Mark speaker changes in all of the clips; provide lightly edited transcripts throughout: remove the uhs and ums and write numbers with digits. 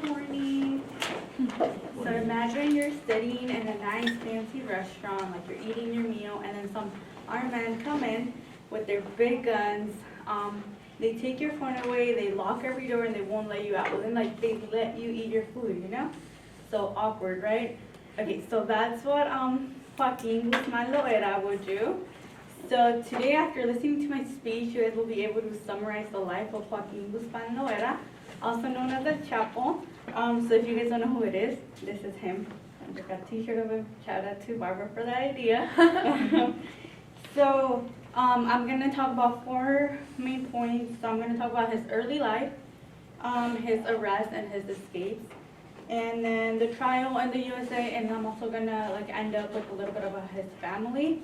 Speaker 1: Good morning. So imagine you're sitting in a nice fancy restaurant, like you're eating your meal, and then some armed men come in with their big guns. They take your phone away, they lock every door, and they won't let you out. But then like they let you eat your food, you know? So awkward, right? Okay, so that's what Joaquin Guzman Loera would do. So today, after listening to my speech, you guys will be able to summarize the life of Joaquin Guzman Loera, also known as the Chapo. So if you guys don't know who it is, this is him. I got a t-shirt of him. Shout out to Barbara for that idea. So I'm going to talk about 4 main points. So I'm going to talk about his early life, his arrest and his escapes, and then the trial in the USA, and I'm also going to end up with a little bit about his family.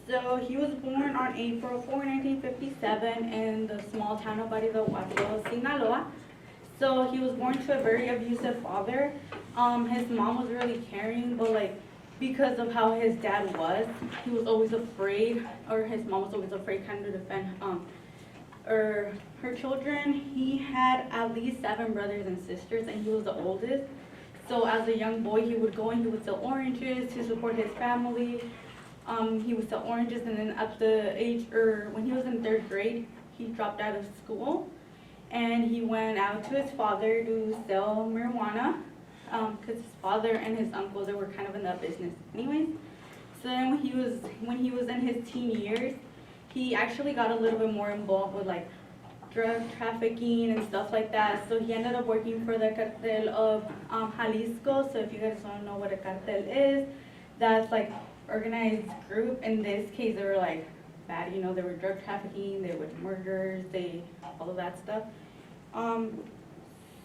Speaker 1: So he was born on April 4, 1957 in the small town of Barrio, Sinaloa. So he was born to a very abusive father. His mom was really caring, but because of how his dad was, he was always afraid, or his mom was always afraid kind of to defend her children. He had at least 7 brothers and sisters, and he was the oldest. So as a young boy, he would go and he would sell oranges to support his family. He would sell oranges, and then at the age, or when he was in 3rd grade, he dropped out of school, and he went out to his father to sell marijuana, because his father and his uncles, they were kind of in that business anyways. So then when he was in his teen years, he actually got a little bit more involved with drug trafficking and stuff like that. So he ended up working for the cartel of Jalisco. So if you guys don't know what a cartel is, that's organized group. In this case, they were bad, they were drug trafficking, they were murders, all of that stuff.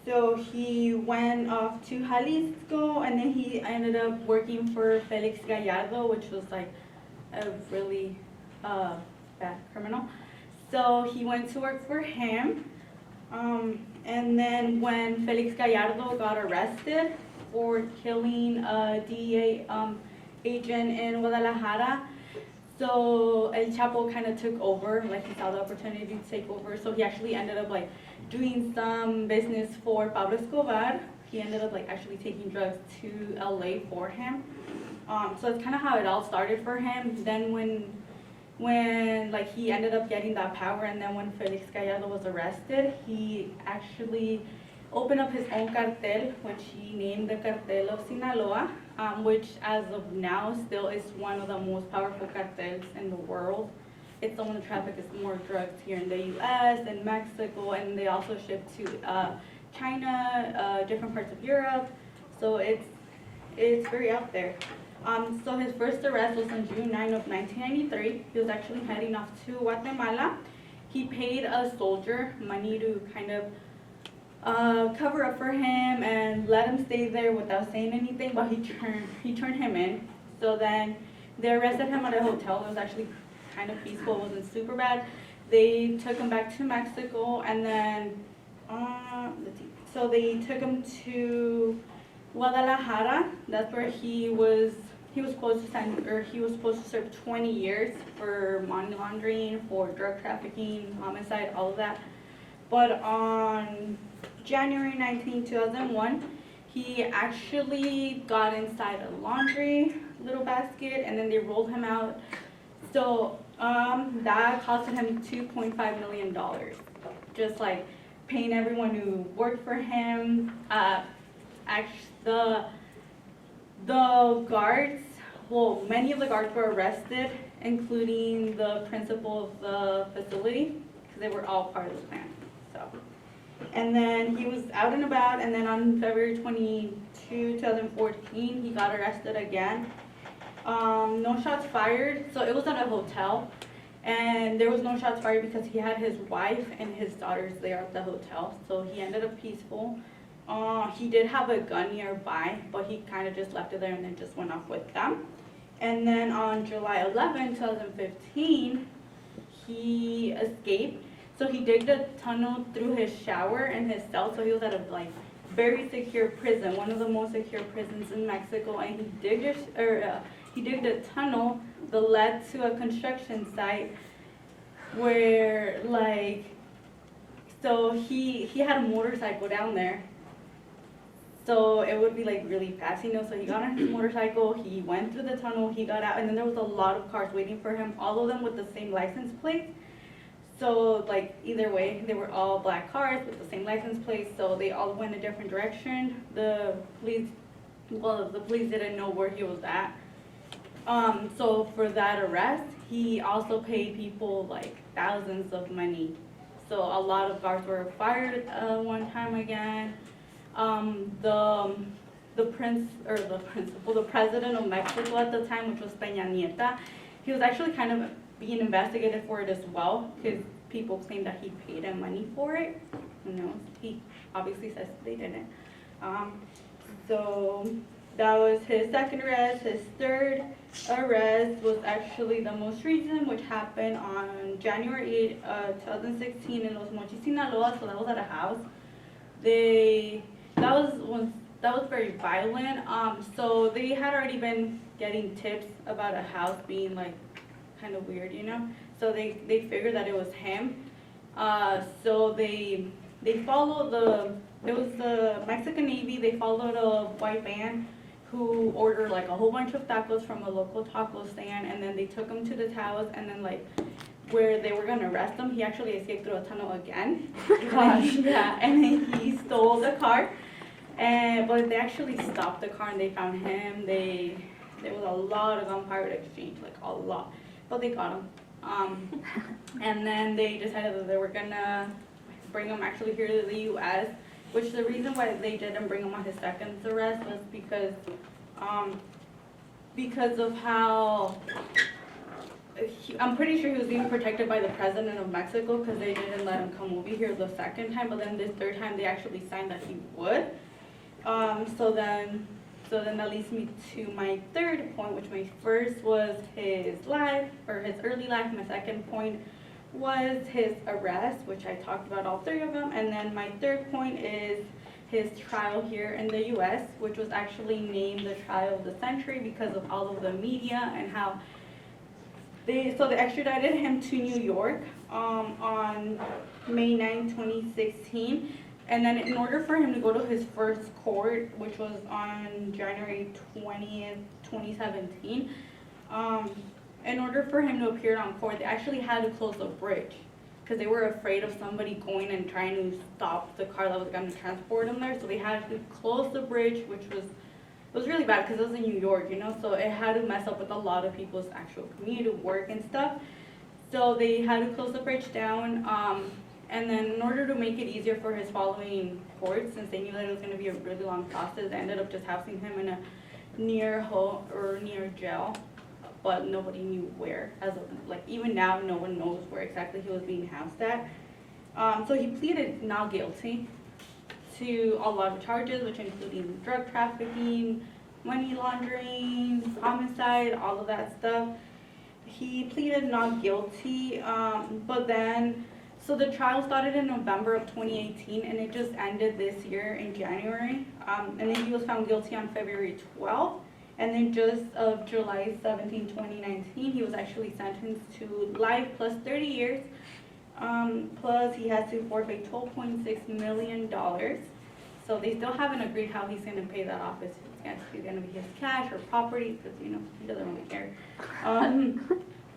Speaker 1: So he went off to Jalisco, and then he ended up working for Felix Gallardo, which was a really bad criminal. So he went to work for him, and then when Felix Gallardo got arrested for killing a DEA agent in Guadalajara, so El Chapo kind of took over, he saw the opportunity to take over. So he actually ended up doing some business for Pablo Escobar. He ended up actually taking drugs to LA for him. So that's kind of how it all started for him. Then when he ended up getting that power, and then when Felix Gallardo was arrested, he actually opened up his own cartel, which he named the Cartel of Sinaloa, which as of now still is one of the most powerful cartels in the world. It's the one that traffics more drugs here in the US and Mexico, and they also ship to China, different parts of Europe. So it's very out there. So his first arrest was on June 9 of 1993. He was actually heading off to Guatemala. He paid a soldier money to kind of cover up for him and let him stay there without saying anything, but he turned him in. So then they arrested him at a hotel. It was actually kind of peaceful. It wasn't super bad. They took him back to Mexico, and then so they took him to Guadalajara. That's where he was supposed to serve 20 years for money laundering, for drug trafficking, homicide, all of that. But on January 19, 2001, he actually got inside a laundry little basket, and then they rolled him out. So that costed him $2.5 million. Just paying everyone who worked for him. The guards, many of the guards were arrested, including the principal of the facility, because they were all part of the plan. So, and then he was out and about, and then on February 22, 2014, he got arrested again. No shots fired. So it was at a hotel, and there was no shots fired because he had his wife and his daughters there at the hotel. So he ended up peaceful. He did have a gun nearby, but he kind of just left it there and then just went off with them. And then on July 11, 2015, he escaped. So he digged a tunnel through his shower and his cell. So he was at a very secure prison, one of the most secure prisons in Mexico. And he digged a tunnel that led to a construction site where So he had a motorcycle down there. So it would be like really fast, you know. So he got on his motorcycle, he went through the tunnel, he got out, and then there was a lot of cars waiting for him, all of them with the same license plate. So like either way, they were all black cars with the same license plate, so they all went a different direction. The police didn't know where he was at. So for that arrest, he also paid people like thousands of money. So a lot of cars were fired one time again. The president of Mexico at the time, which was Peña Nieta, he was actually kind of being investigated for it as well, because people claim that he paid him money for it. Who knows? He obviously says they didn't. So that was his second arrest. His third arrest was actually the most recent, which happened on January 8, 2016 in Los Mochis, Sinaloa. So that was at a house. That was very violent. So they had already been getting tips about a house being like kind of weird, you know. So they figured that it was him. So they followed it was the Mexican Navy. They followed a white van who ordered like a whole bunch of tacos from a local taco stand, and then they took him to this house, and then like where they were gonna arrest him, he actually escaped through a tunnel again.
Speaker 2: Gosh.
Speaker 1: Yeah, and then he stole the car, but they actually stopped the car and they found him. There was a lot of gunfire exchange, like a lot, but they got him. And then they decided that they were gonna bring him actually here to the U.S., which the reason why they didn't bring him on his second arrest was because of how I'm pretty sure he was being protected by the president of Mexico, because they didn't let him come over here the second time, but then this third time they actually signed that he would. So then that leads me to my third point, which my first was his life, or his early life. My second point was his arrest, which I talked about all three of them. And then my third point is his trial here in the U.S., which was actually named the trial of the century because of all of the media and how they extradited him to New York on May 9, 2016. And then in order for him to go to his first court, which was on January 20th, 2017, in order for him to appear on court, they actually had to close the bridge because they were afraid of somebody going and trying to stop the car that was going to transport him there. So they had to close the bridge, which was really bad because it was in New York, you know, so it had to mess up with a lot of people's actual community work and stuff. So they had to close the bridge down. And then in order to make it easier for his following court, since they knew that it was going to be a really long process, they ended up just housing him in a near jail, but nobody knew where. As of, like, even now, no one knows where exactly he was being housed at. So he pleaded not guilty to a lot of charges, which including drug trafficking, money laundering, homicide, all of that stuff. He pleaded not guilty, but then, so the trial started in November of 2018, and it just ended this year in January. And then he was found guilty on February 12th. And then just of July 17, 2019, he was actually sentenced to life plus 30 years. Plus he has to forfeit $12.6 million. So they still haven't agreed how he's going to pay that off. If it's going to be his cash or property, because, you know, he doesn't really care.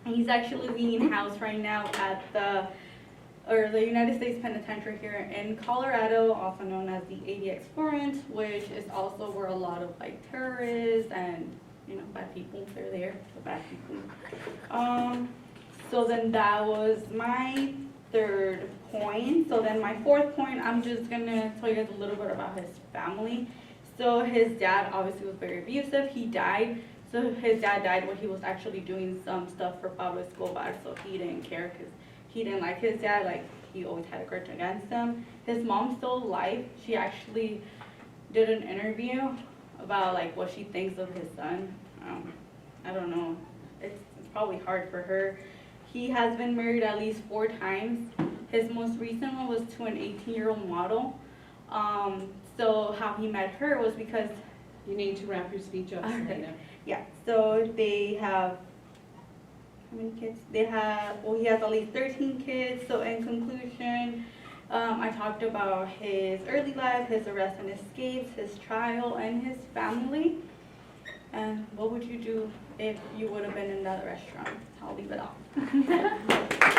Speaker 1: He's actually being housed right now at the United States Penitentiary here in Colorado, also known as the ADX Florence, which is also where a lot of like terrorists and, you know, bad people, they're there, the bad people. So then that was my third point. So then my fourth point, I'm just gonna tell you guys a little bit about his family. So his dad obviously was very abusive. He died. So his dad died when he was actually doing some stuff for Pablo Escobar, so he didn't care because he didn't like his dad, like he always had a grudge against him. His mom's still alive. She actually did an interview about like what she thinks of his son. I don't know. It's probably hard for her. He has been married at least 4 times. His most recent one was to an 18-year-old model. So how he met her was because...
Speaker 2: You need to wrap your speech up, Selena.
Speaker 1: Yeah, so they have... How many kids? He has at least 13 kids. So in conclusion, I talked about his early life, his arrest and escapes, his trial, and his family. And what would you do if you would have been in that restaurant? I'll leave it off.